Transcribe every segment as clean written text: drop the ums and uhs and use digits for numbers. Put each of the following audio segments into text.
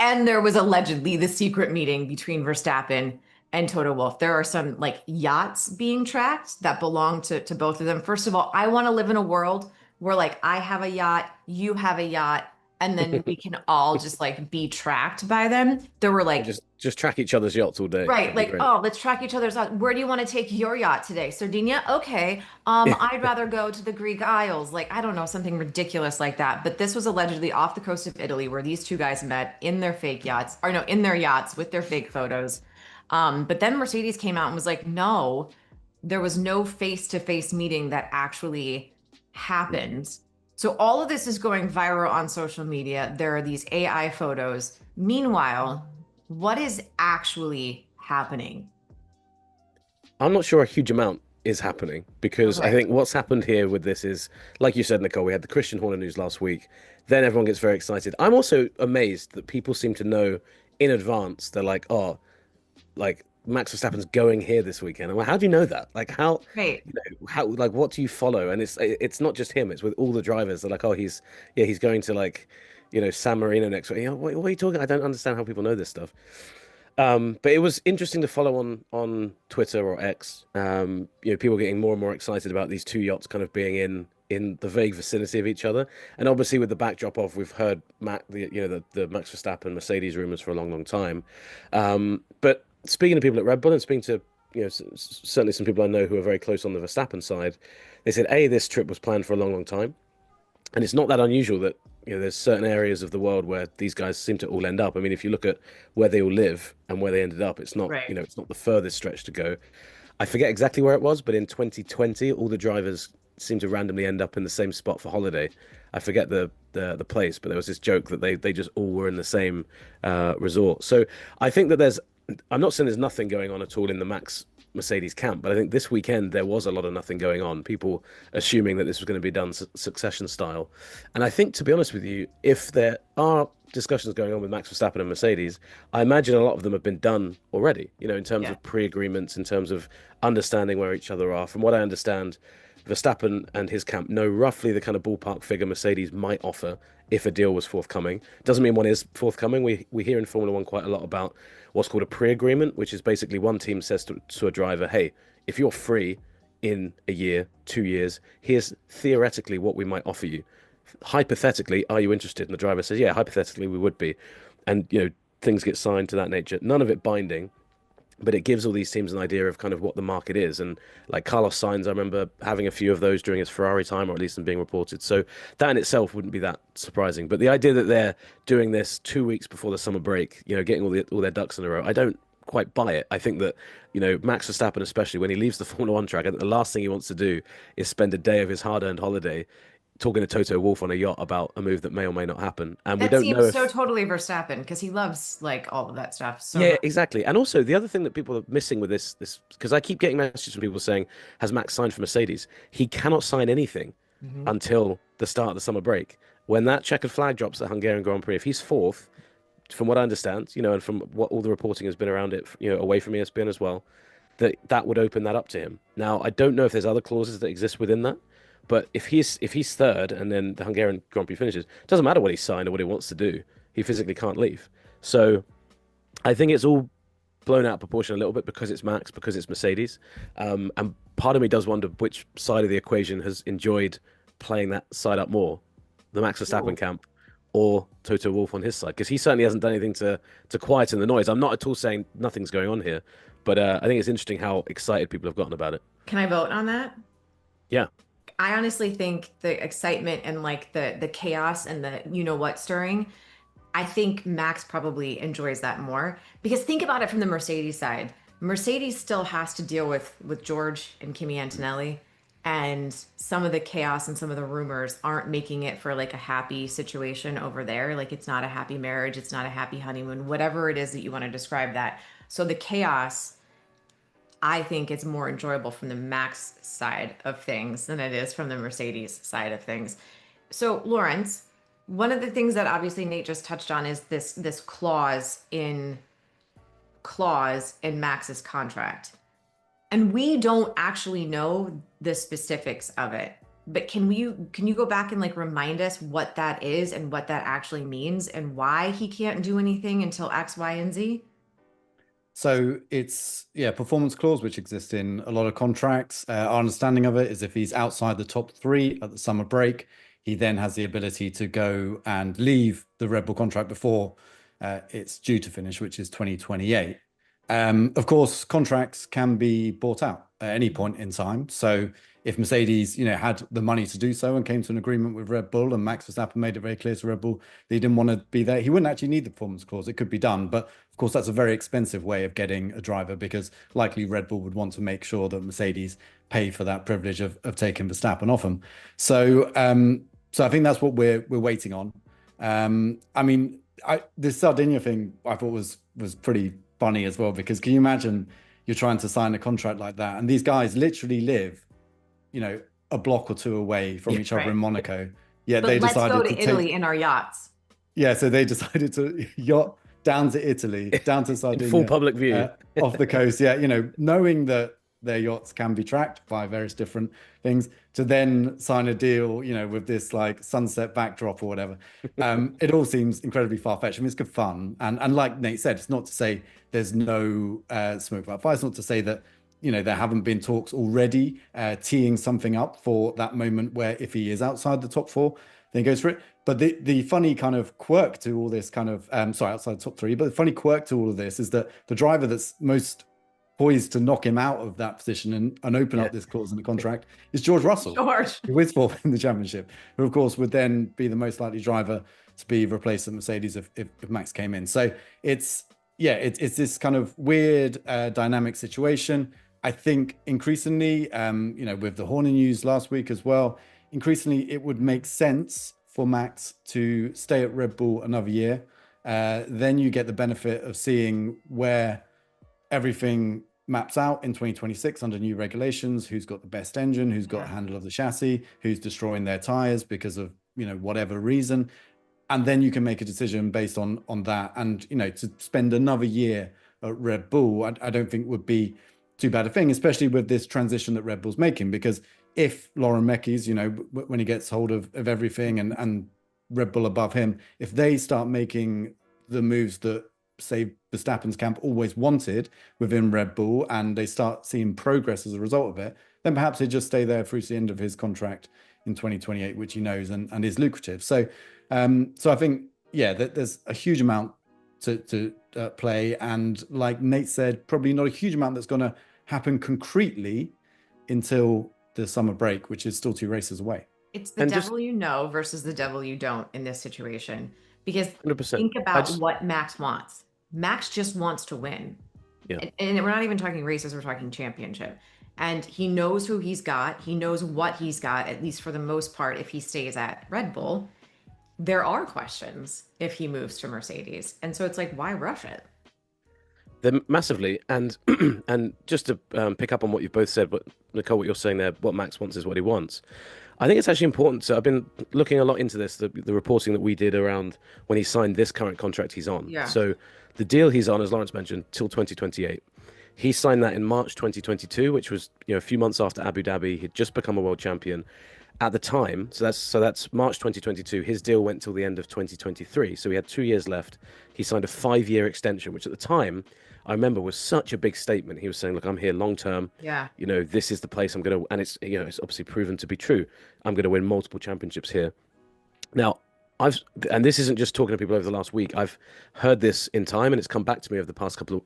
And there was allegedly the secret meeting between Verstappen and Toto Wolff. There are some like yachts being tracked that belong to both of them. First of all, I want to live in a world where like I have a yacht, you have a yacht, and then we can all just like be tracked by them. There were And like, just track each other's yachts all day. right, That'd be like, great. oh, let's track each other's yacht. Where do you want to take your yacht today? Sardinia? Okay. I'd rather go to the Greek Isles. Like, I don't know, something ridiculous like that. But this was allegedly off the coast of Italy where these two guys met in their fake yachts, or no, in their yachts with their fake photos. But then Mercedes came out and was like, no, there was no face-to-face meeting that actually happened. So all of this is going viral on social media. There are these AI photos. Meanwhile, what is actually happening? I'm not sure a huge amount is happening because I Okay. think what's happened here with this is, like you said, Nicole, we had the Christian Horner news last week. Then everyone gets very excited. I'm also amazed that people seem to know in advance. They're like, oh, like Max Verstappen's going here this weekend. I'm like, how do you know that? Like, how, Right. how, like, what do you follow? And it's not just him. It's with all the drivers. They're like, oh, he's going to like, San Marino next week. What are you talking? I don't understand how people know this stuff. But it was interesting to follow on Twitter or X. People getting more and more excited about these two yachts kind of being in the vague vicinity of each other, and obviously with the backdrop of we've heard the Max Verstappen Mercedes rumors for a long, long time. But speaking to people at Red Bull and speaking to certainly some people I know who are very close on the Verstappen side, they said this trip was planned for a long, long time. And it's not that unusual that there's certain areas of the world where these guys seem to all end up. I mean, if you look at where they all live and where they ended up, it's not Right. it's not the furthest stretch to go. I forget exactly where it was, but in 2020, all the drivers seem to randomly end up in the same spot for holiday. I forget the place, but there was this joke that they just all were in the same resort. So I think that I'm not saying there's nothing going on at all in the Max Mercedes camp, but I think this weekend there was a lot of nothing going on. People assuming that this was going to be done succession style. And I think, to be honest with you, if there are discussions going on with Max Verstappen and Mercedes, I imagine a lot of them have been done already, in terms Yeah. of pre-agreements, in terms of understanding where each other are. From what I understand, Verstappen and his camp know roughly the kind of ballpark figure Mercedes might offer if a deal was forthcoming. Doesn't mean one is forthcoming. We hear in Formula One quite a lot about what's called a pre-agreement, which is basically one team says to a driver, "Hey, if you're free in a year, 2 years, here's theoretically what we might offer you. Hypothetically, are you interested?" And the driver says, "Yeah, hypothetically we would be." And things get signed to that nature. None of it binding, but it gives all these teams an idea of kind of what the market is. And like Carlos Sainz, I remember having a few of those during his Ferrari time, or at least them being reported. So that in itself wouldn't be that surprising. But the idea that they're doing this 2 weeks before the summer break, getting all their ducks in a row, I don't quite buy it. I think that, Max Verstappen, especially when he leaves the Formula One track, I think the last thing he wants to do is spend a day of his hard-earned holiday talking to Toto Wolff on a yacht about a move that may or may not happen. And we That don't know seems so if totally Verstappen because he loves like all of that stuff so Yeah, much. exactly. And also the other thing that people are missing with this because I keep getting messages from people saying, "Has Max signed for Mercedes?" He cannot sign anything Mhm. until the start of the summer break. When that checkered flag drops at Hungarian Grand Prix, if he's fourth, from what I understand, and from what all the reporting has been around it, away from ESPN as well, that would open that up to him. Now, I don't know if there's other clauses that exist within that, but if he's third and then the Hungarian Grand Prix finishes, it doesn't matter what he's signed or what he wants to do. He physically can't leave. So I think it's all blown out of proportion a little bit because it's Max, because it's Mercedes. And part of me does wonder which side of the equation has enjoyed playing that side up more, the Max Verstappen Ooh. camp or Toto Wolff on his side, because he certainly hasn't done anything to quieten the noise. I'm not at all saying nothing's going on here, but I think it's interesting how excited people have gotten about it. Can I vote on that? Yeah. I honestly think the excitement and like the chaos and the you know what stirring, I think Max probably enjoys that more because think about it from the Mercedes side. Mercedes still has to deal with George and Kimi Antonelli, and some of the chaos and some of the rumors aren't making it for like a happy situation over there. Like it's not a happy marriage, it's not a happy honeymoon, whatever it is that you want to describe that. So the chaos, I think it's more enjoyable from the Max side of things than it is from the Mercedes side of things. So, Lawrence, one of the things that obviously Nate just touched on is this clause in Max's contract. And we don't actually know the specifics of it. but can you go back and like remind us what that is and what that actually means and why he can't do anything until X, Y, and Z? So it's yeah, performance clause which exists in a lot of contracts. Our understanding of it is if he's outside the top three at the summer break, he then has the ability to go and leave the Red Bull contract before it's due to finish, which is 2028. Of course, contracts can be bought out at any point in time. So if Mercedes, had the money to do so and came to an agreement with Red Bull and Max Verstappen made it very clear to Red Bull that he didn't want to be there, he wouldn't actually need the performance clause. It could be done. But of course, that's a very expensive way of getting a driver because likely Red Bull would want to make sure that Mercedes pay for that privilege of taking Verstappen off him. So I think that's what we're waiting on. I mean, this Sardinia thing I thought was pretty funny as well, because can you imagine you're trying to sign a contract like that and these guys literally live, a block or two away from each other in Monaco. Yeah, But they let's go decided to to Italy take, in our yachts. yeah, so they decided to yacht down to Italy, down to In full Sardinia, public view. off the coast. Yeah, knowing that their yachts can be tracked by various different things, to then sign a deal, with this like sunset backdrop or whatever. It all seems incredibly far-fetched. I mean, it's good fun. And like Nate said, it's not to say there's no smoke without fire. It's not to say that, there haven't been talks already teeing something up for that moment where if he is outside the top four, then he goes for it. But the funny kind of quirk to all this kind of, outside the top three, but the funny quirk to all of this is that the driver that's most poised to knock him out of that position and open up this clause in the contract is George Russell, George. who is fourth in the championship, who of course would then be the most likely driver to be replaced at Mercedes if Max came in. So it's this kind of weird dynamic situation. I think increasingly, with the Horner news last week as well, increasingly it would make sense for Max to stay at Red Bull another year. Then you get the benefit of seeing where everything maps out in 2026 under new regulations, who's got the best engine, who's got a handle of the chassis, who's destroying their tires because of, whatever reason. And then you can make a decision based on that. And, to spend another year at Red Bull, I don't think would be too bad a thing, especially with this transition that Red Bull's making. Because if Lauren Meckies, when he gets hold of everything and Red Bull above him, if they start making the moves that, say, Verstappen's camp always wanted within Red Bull, and they start seeing progress as a result of it, then perhaps they just stay there through to the end of his contract in 2028, which he knows and is lucrative. So I think, that there's a huge amount to play. And like Nate said, probably not a huge amount that's going to happen concretely until the summer break, which is still 2 races away. It's the devil you know versus the devil you don't in this situation. Because 100%. think about what Max wants. Max just wants to win. Yeah. And we're not even talking races, we're talking championship. And he knows who he's got. He knows what he's got, at least for the most part, if he stays at Red Bull. There are questions if he moves to Mercedes. And so it's like, why rush it? They're massively. And and just to pick up on what you both said, but Nicole, what you're saying there, what Max wants is what he wants. I think it's actually important. So I've been looking a lot into this, the reporting that we did around when he signed this current contract he's on. Yeah. So the deal he's on, as Lawrence mentioned, till 2028. He signed that in March 2022, which was a few months after Abu Dhabi. He'd just become a world champion at the time. So that's March 2022. His deal went till the end of 2023. So he had 2 years left. He signed a 5-year extension, which at the time I remember was such a big statement. He was saying, look, I'm here long term. Yeah. This is the place I'm going to, and it's, it's obviously proven to be true. I'm going to win multiple championships here. Now, and this isn't just talking to people over the last week. I've heard this in time, and it's come back to me over the past couple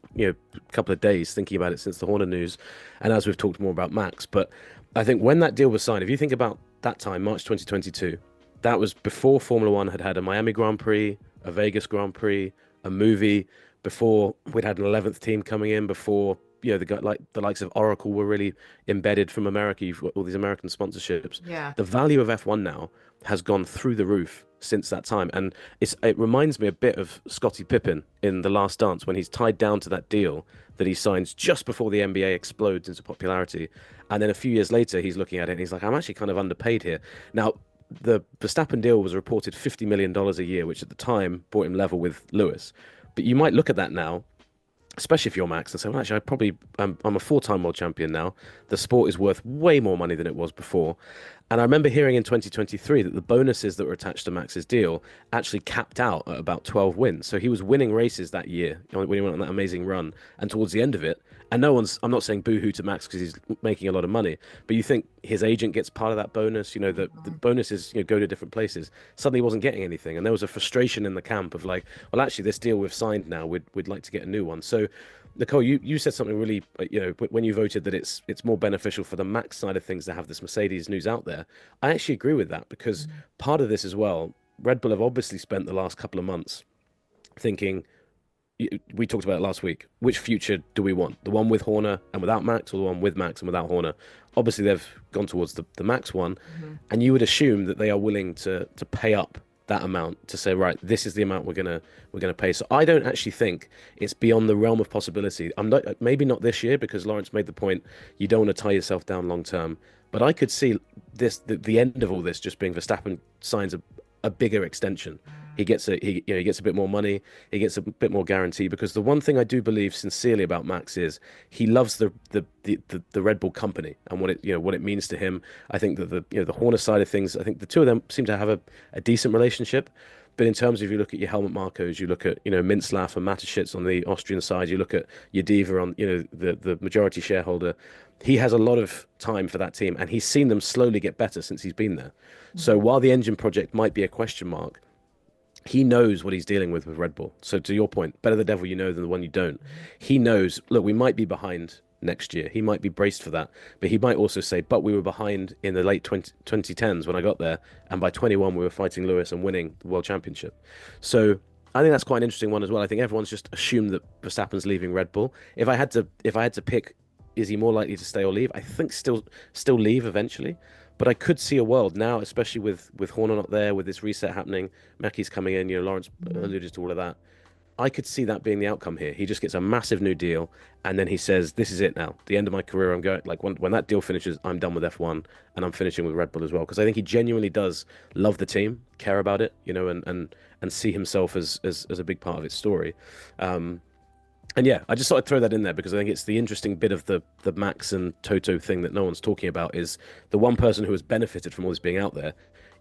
of days, thinking about it since the Horner news, and as we've talked more about Max. But I think when that deal was signed, if you think about that time, March 2022, that was before Formula One had had a Miami Grand Prix, a Vegas Grand Prix, a movie, before we'd had an 11th team coming in, before the likes of Oracle were really embedded from America. You've got all these American sponsorships. Yeah. The value of F1 now has gone through the roof since that time, and it reminds me a bit of Scottie Pippen in The Last Dance when he's tied down to that deal that he signs just before the NBA explodes into popularity, and then a few years later he's looking at it and he's like, I'm actually kind of underpaid here. Now, the Verstappen deal was reported $50 million a year, which at the time brought him level with Lewis. But you might look at that now, especially if you're Max, and say, well, actually, I'm a 4-time world champion now. The sport is worth way more money than it was before. And I remember hearing in 2023 that the bonuses that were attached to Max's deal actually capped out at about 12 wins. So he was winning races that year, when he went on that amazing run. And towards the end of it, and I'm not saying boohoo to Max because he's making a lot of money, but you think his agent gets part of that bonus, the bonuses, go to different places. Suddenly he wasn't getting anything. And there was a frustration in the camp of like, well, actually, this deal we've signed now, we'd like to get a new one. So Nicole, you said something really, when you voted that it's more beneficial for the Max side of things to have this Mercedes news out there. I actually agree with that because part of this as well, Red Bull have obviously spent the last couple of months thinking, we talked about it last week, which future do we want? The one with Horner and without Max, or the one with Max and without Horner? Obviously, they've gone towards the Max one, and you would assume that they are willing to pay up that amount to say, right, this is the amount we're gonna pay. So I don't actually think it's beyond the realm of possibility. I'm not, maybe not this year, because Lawrence made the point you don't want to tie yourself down long term. But I could see the end of all this just being Verstappen signs a bigger extension. He gets he gets a bit more money, he gets a bit more guarantee, because the one thing I do believe sincerely about Max is he loves the Red Bull company and what it means to him. I think that the Horner side of things, I think the two of them seem to have a decent relationship. But in terms of, you look at your Helmut Markos, you look at Mintzlaff and Mateschitz on the Austrian side, you look at Yediva on the majority shareholder. He has a lot of time for that team, and he's seen them slowly get better since he's been there. So while the engine project might be a question mark, he knows what he's dealing with Red Bull. So to your point, better the devil you know than the one you don't. He knows, look, we might be behind next year. He might be braced for that. But he might also say, but we were behind in the late 2010s when I got there. And by 21, we were fighting Lewis and winning the World Championship. So I think that's quite an interesting one as well. I think everyone's just assumed that Verstappen's leaving Red Bull. If I had to pick, is he more likely to stay or leave? I think still leave eventually. But I could see a world now, especially with Horner not there, with this reset happening, Mackey's coming in, Lawrence alluded to all of that. I could see that being the outcome here. He just gets a massive new deal, and then he says, this is it now. The end of my career, I'm going, like, when that deal finishes, I'm done with F1, and I'm finishing with Red Bull as well. Because I think he genuinely does love the team, care about it, and see himself as a big part of its story. And yeah, I just thought I'd throw that in there because I think it's the interesting bit of the Max and Toto thing that no one's talking about, is the one person who has benefited from all this being out there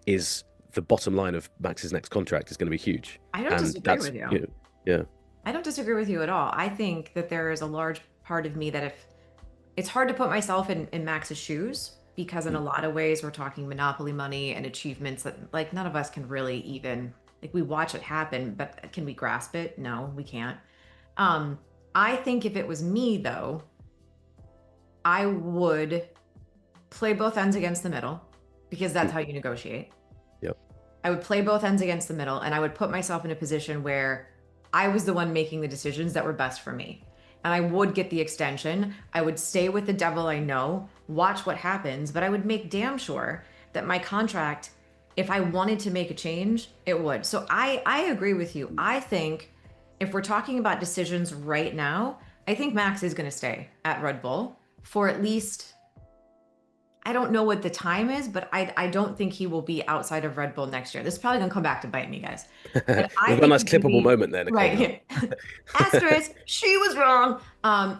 is the bottom line of Max's next contract is going to be huge. I don't disagree with you. Yeah. I don't disagree with you at all. I think that there is a large part of me that, if it's hard to put myself in Max's shoes, because in a lot of ways we're talking monopoly money and achievements that, like, none of us can really even, like, we watch it happen, but can we grasp it? No, we can't. I think if it was me, though, I would play both ends against the middle, because that's how you negotiate. Yep. I would play both ends against the middle, and I would put myself in a position where I was the one making the decisions that were best for me. And I would get the extension. I would stay with the devil I know, watch what happens, but I would make damn sure that my contract, if I wanted to make a change, it would. So I agree with you. I think if we're talking about decisions right now, I think Max is going to stay at Red Bull for at least, I don't know what the time is, but I don't think he will be outside of Red Bull next year. This is probably going to come back to bite me, guys. We've got a nice clippable moment there, Nicole. Right. Asterisk, she was wrong.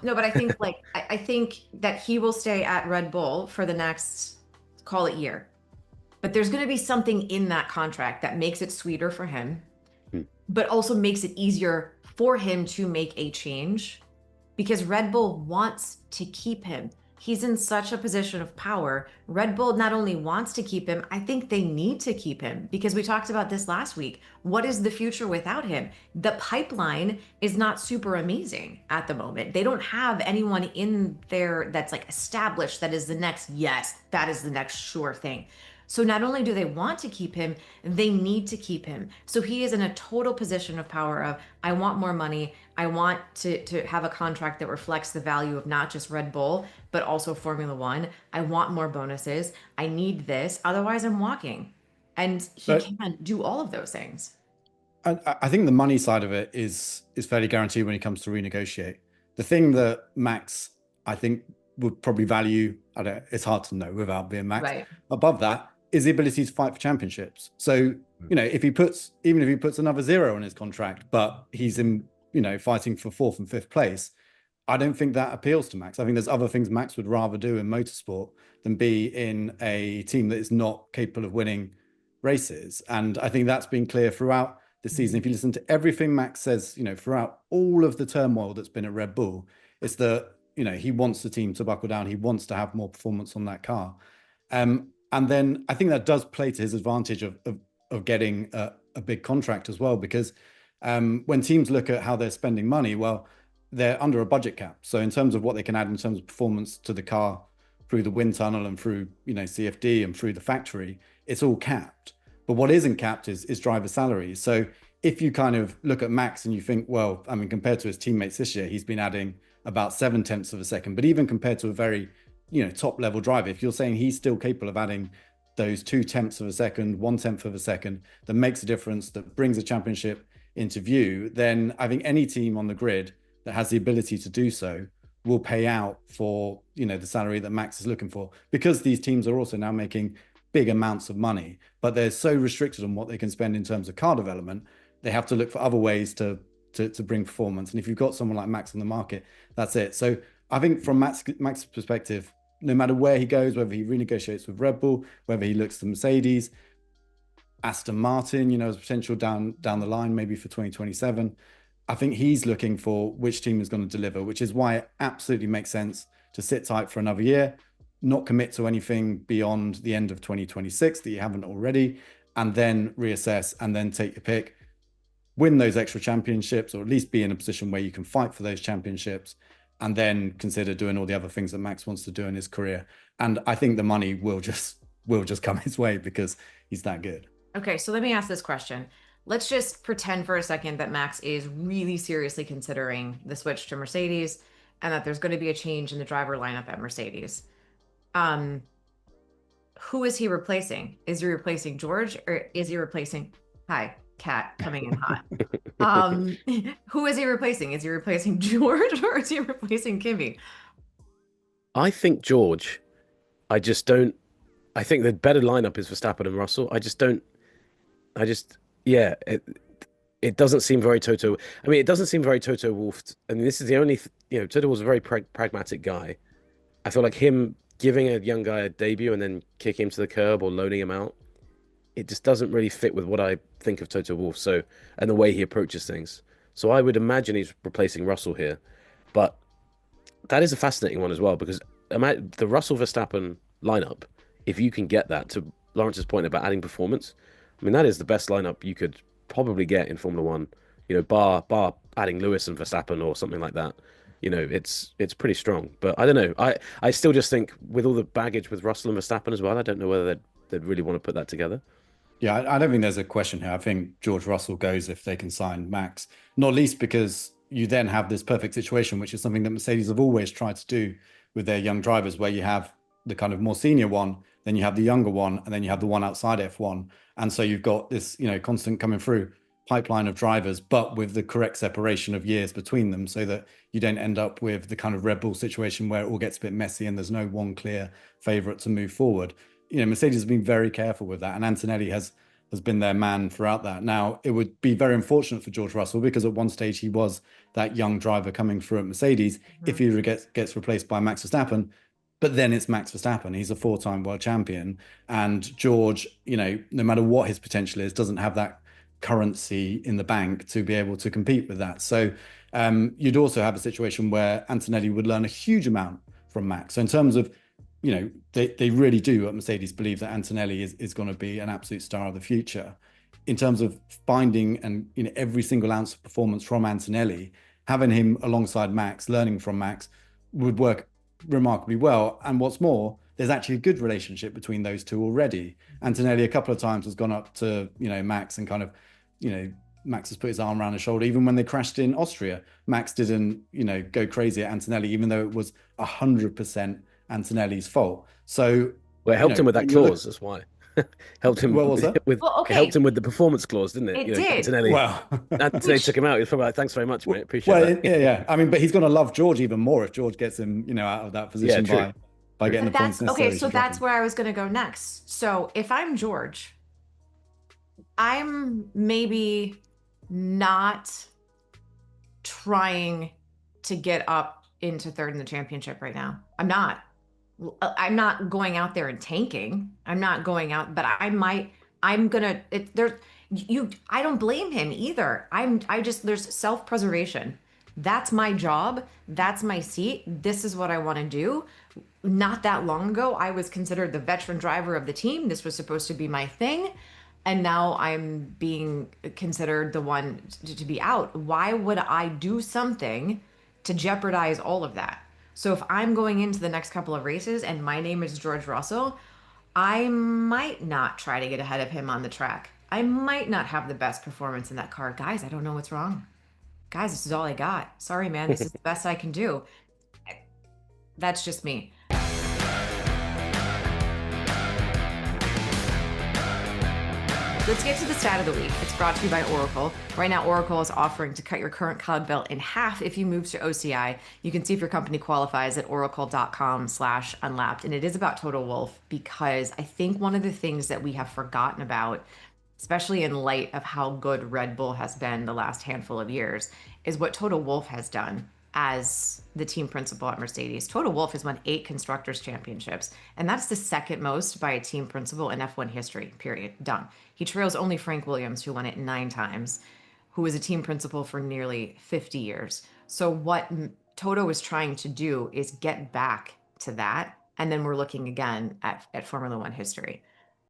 No, but I think I think that he will stay at Red Bull for the next, call it, year. But there's going to be something in that contract that makes it sweeter for him, but also makes it easier for him to make a change, because Red Bull wants to keep him. He's in such a position of power. Red Bull not only wants to keep him, I think they need to keep him, because we talked about this last week. What is the future without him? The pipeline is not super amazing at the moment. They don't have anyone in there that's like established that is the next, yes, that is the next sure thing. So not only do they want to keep him, they need to keep him. So he is in a total position of power of, I want more money. I want to have a contract that reflects the value of not just Red Bull, but also Formula One. I want more bonuses. I need this. Otherwise, I'm walking. And he can't do all of those things. I think the money side of it is fairly guaranteed when it comes to renegotiate. The thing that Max, I think, would probably value, it's hard to know without being Max. Right. Above that is the ability to fight for championships. So, if he puts another 0 on his contract, but he's in, fighting for 4th and 5th place, I don't think that appeals to Max. I think there's other things Max would rather do in motorsport than be in a team that is not capable of winning races. And I think that's been clear throughout the season. If you listen to everything Max says, throughout all of the turmoil that's been at Red Bull, it's that, he wants the team to buckle down. He wants to have more performance on that car. And then I think that does play to his advantage of getting a big contract as well, because when teams look at how they're spending money, well, they're under a budget cap. So in terms of what they can add in terms of performance to the car through the wind tunnel and through, CFD and through the factory, it's all capped. But what isn't capped is driver salaries. So if you kind of look at Max and you think, well, I mean, compared to his teammates this year, he's been adding about 0.7 of a second. But even compared to a very, top level driver, if you're saying he's still capable of adding those 0.2 of a second, 0.1 of a second, that makes a difference, that brings a championship into view, then I think any team on the grid that has the ability to do so will pay out for, the salary that Max is looking for, because these teams are also now making big amounts of money, but they're so restricted on what they can spend in terms of car development. They have to look for other ways to bring performance. And if you've got someone like Max on the market, that's it. So I think from Max's perspective, no matter where he goes, whether he renegotiates with Red Bull, whether he looks to Mercedes, Aston Martin, as potential down the line, maybe for 2027, I think he's looking for which team is going to deliver, which is why it absolutely makes sense to sit tight for another year, not commit to anything beyond the end of 2026 that you haven't already, and then reassess and then take your pick, win those extra championships, or at least be in a position where you can fight for those championships, and then consider doing all the other things that Max wants to do in his career. And I think the money will just come his way because he's that good. Okay, so let me ask this question. Let's just pretend for a second that Max is really seriously considering the switch to Mercedes and that there's going to be a change in the driver lineup at Mercedes. Who is he replacing? Is he replacing George, or is he replacing, hi, Cat coming in hot. Who is he replacing? Is he replacing George, or is he replacing Kimi? I think George. I just don't. I think the better lineup is Verstappen and Russell. Yeah, it doesn't seem very Toto. I mean, it doesn't seem very Toto Wolff. I mean, this is the only, Toto was a very pragmatic guy. I feel like him giving a young guy a debut and then kicking him to the curb or loaning him out, it just doesn't really fit with what I think of Toto Wolff. So, and the way he approaches things. So I would imagine he's replacing Russell here. But that is a fascinating one as well, because the Russell Verstappen lineup, if you can get that, to Lawrence's point about adding performance, I mean, that is the best lineup you could probably get in Formula One, bar adding Lewis and Verstappen or something like that. It's pretty strong. But I don't know. I still just think with all the baggage with Russell and Verstappen as well, I don't know whether they'd really want to put that together. Yeah, I don't think there's a question here. I think George Russell goes if they can sign Max, not least because you then have this perfect situation, which is something that Mercedes have always tried to do with their young drivers, where you have the kind of more senior one, then you have the younger one, and then you have the one outside F1. And so you've got this, constant coming through pipeline of drivers, but with the correct separation of years between them, so that you don't end up with the kind of Red Bull situation where it all gets a bit messy and there's no one clear favorite to move forward. Mercedes has been very careful with that, and Antonelli has been their man throughout that. Now, it would be very unfortunate for George Russell, because at one stage he was that young driver coming through at Mercedes. If he gets replaced by Max Verstappen, but then it's Max Verstappen. He's a 4-time world champion. And George, no matter what his potential is, doesn't have that currency in the bank to be able to compete with that. So you'd also have a situation where Antonelli would learn a huge amount from Max. So in terms of, they really do at Mercedes believe that Antonelli is going to be an absolute star of the future. In terms of finding and every single ounce of performance from Antonelli, having him alongside Max, learning from Max, would work remarkably well. And what's more, there's actually a good relationship between those two already. Antonelli a couple of times has gone up to Max and kind of Max has put his arm around his shoulder. Even when they crashed in Austria, Max didn't go crazy at Antonelli, even though it was 100% Antonelli's fault. So it helped him with that clause. That's why. Helped him. What was that? Okay. It helped him with the performance clause, didn't it? It did. Antonelli. Well, Antonelli took him out. He was probably like, "Thanks very much, mate. Appreciate that." Yeah. I mean, but he's going to love George even more if George gets him, out of that position by getting the points necessary. Okay, so that's where I was going to go next. So if I'm George, I'm maybe not trying to get up into third in the championship right now. I'm not. I'm not going out there and tanking. I'm not going out, but I might. I'm gonna. There's you. I don't blame him either. I just there's self-preservation. That's my job. That's my seat. This is what I want to do. Not that long ago, I was considered the veteran driver of the team. This was supposed to be my thing. And now I'm being considered the one to be out. Why would I do something to jeopardize all of that? So if I'm going into the next couple of races and my name is George Russell, I might not try to get ahead of him on the track. I might not have the best performance in that car. Guys, I don't know what's wrong. Guys, this is all I got. Sorry, man. This is the best I can do. That's just me. Let's get to the stat of the week. It's brought to you by Oracle. Right now, Oracle is offering to cut your current cloud bill in half if you move to OCI. You can see if your company qualifies at oracle.com/unlapped. And it is about Toto Wolff because I think one of the things that we have forgotten about, especially in light of how good Red Bull has been the last handful of years, is what Toto Wolff has done as the team principal at Mercedes. Toto Wolff has won 8 constructors championships, and that's the second most by a team principal in F1 history, period. Done. He trails only Frank Williams, who won it 9 times, who was a team principal for nearly 50 years. So what Toto is trying to do is get back to that, and then we're looking again at Formula One history.